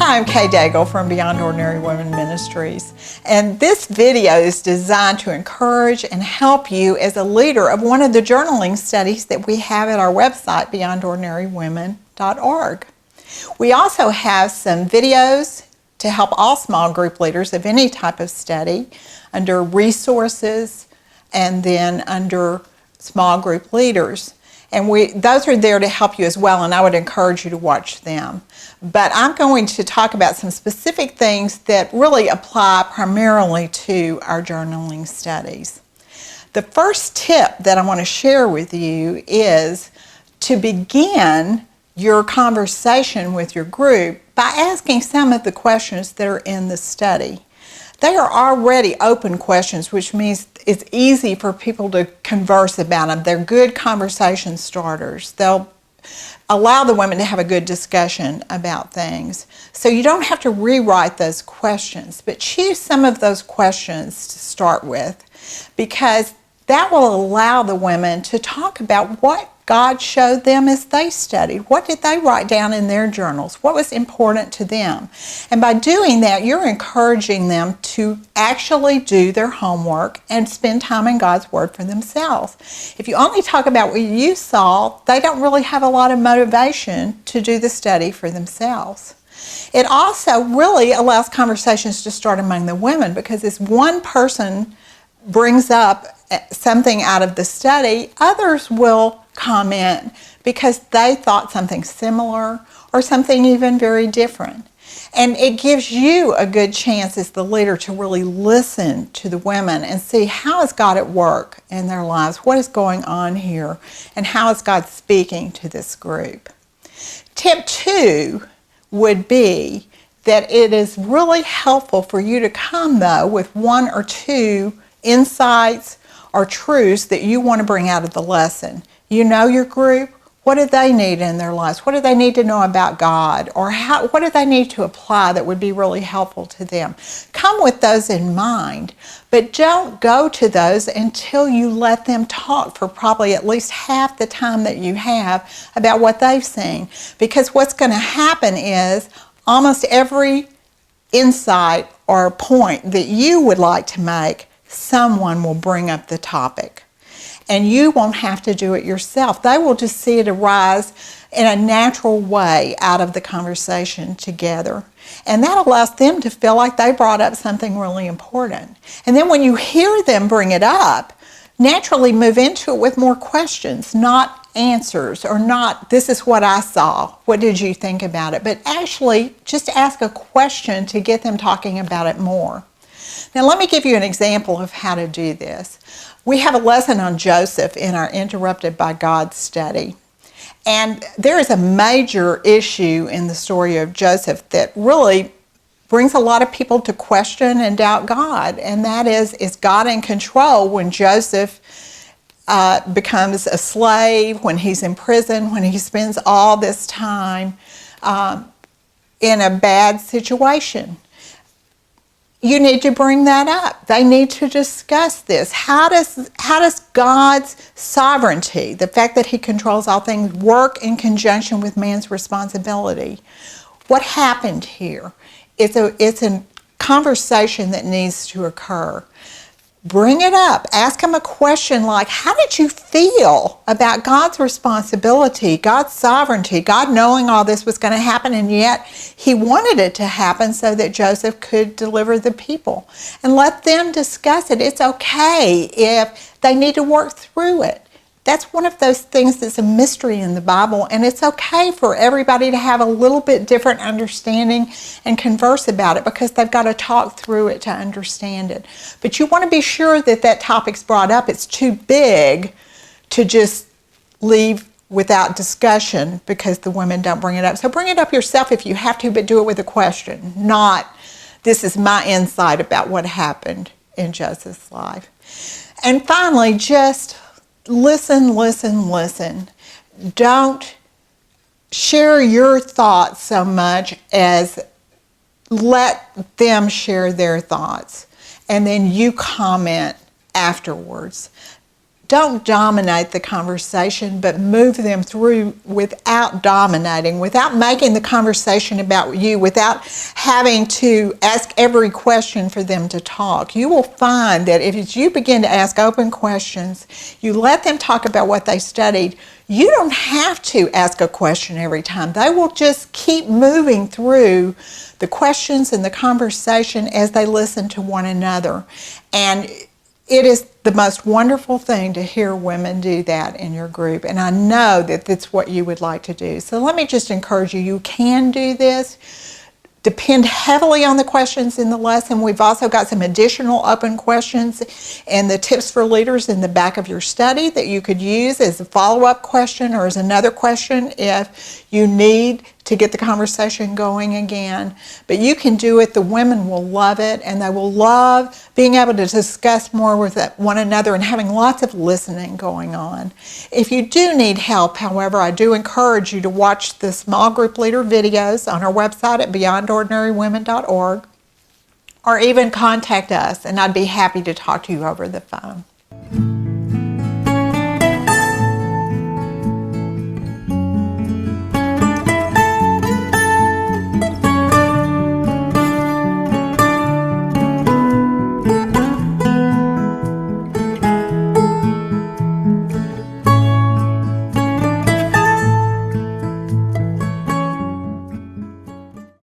Hi, I'm Kay Daigle from Beyond Ordinary Women Ministries, and this video is designed to encourage and help you as a leader of one of the journaling studies that we have at our website, beyondordinarywomen.org. We also have some videos to help all small group leaders of any type of study under resources and then under small group leaders. And those are there to help you as well, and I would encourage you to watch them. But I'm going to talk about some specific things that really apply primarily to our journaling studies. The first tip that I want to share with you is to begin your conversation with your group by asking some of the questions that are in the study. They are already open questions, which means it's easy for people to converse about them. They're good conversation starters. They'll allow the women to have a good discussion about things. So you don't have to rewrite those questions, but choose some of those questions to start with, because that will allow the women to talk about what God showed them as they studied. What did they write down in their journals? What was important to them? And by doing that, you're encouraging them to actually do their homework and spend time in God's Word for themselves. If you only talk about what you saw, they don't really have a lot of motivation to do the study for themselves. It also really allows conversations to start among the women, because as one person brings up something out of the study, others will comment because they thought something similar or something even very different. And it gives you a good chance as the leader to really listen to the women and see, how is God at work in their lives? What is going on here? And how is God speaking to this group? Tip 2 would be that it is really helpful for you to come, though, with 1 or 2 insights or truths that you want to bring out of the lesson. You know your group. What do they need in their lives? What do they need to know about God? Or what do they need to apply that would be really helpful to them? Come with those in mind, but don't go to those until you let them talk for probably at least half the time that you have about what they've seen. Because what's going to happen is almost every insight or point that you would like to make, someone will bring up the topic. And you won't have to do it yourself. They will just see it arise in a natural way out of the conversation together. And that allows them to feel like they brought up something really important. And then when you hear them bring it up, naturally move into it with more questions, not answers, or not, this is what I saw, what did you think about it? But actually just ask a question to get them talking about it more. Now let me give you an example of how to do this. We have a lesson on Joseph in our Interrupted by God study. And there is a major issue in the story of Joseph that really brings a lot of people to question and doubt God. And that is God in control when Joseph becomes a slave, when he's in prison, when he spends all this time in a bad situation? You need to bring that up. They need to discuss this. How does God's sovereignty, the fact that He controls all things, work in conjunction with man's responsibility? What happened here? It's a conversation that needs to occur. Bring it up. Ask them a question like, how did you feel about God's responsibility, God's sovereignty, God knowing all this was going to happen, and yet He wanted it to happen so that Joseph could deliver the people? And let them discuss it. It's okay if they need to work through it. That's one of those things that's a mystery in the Bible, and it's okay for everybody to have a little bit different understanding and converse about it, because they've got to talk through it to understand it. But you want to be sure that that topic's brought up. It's too big to just leave without discussion because the women don't bring it up. So bring it up yourself if you have to, but do it with a question, not, this is my insight about what happened in Joseph's life. And finally, just listen. Don't share your thoughts so much as let them share their thoughts, and then you comment afterwards. don't dominate the conversation, but move them through without dominating, without making the conversation about you, without having to ask every question for them to talk. You will find that if you begin to ask open questions, you let them talk about what they studied, you don't have to ask a question every time. They will just keep moving through the questions and the conversation as they listen to one another. And it is the most wonderful thing to hear women do that in your group, and I know that that's what you would like to do. So let me just encourage you, you can do this. Depend heavily on the questions in the lesson. We've also got some additional open questions and the tips for leaders in the back of your study that you could use as a follow-up question or as another question if you need to get the conversation going again. But you can do it. The women will love it, and they will love being able to discuss more with one another and having lots of listening going on. If you do need help, however, I do encourage you to watch the small group leader videos on our website at beyondordinarywomen.org, or even contact us, and I'd be happy to talk to you over the phone.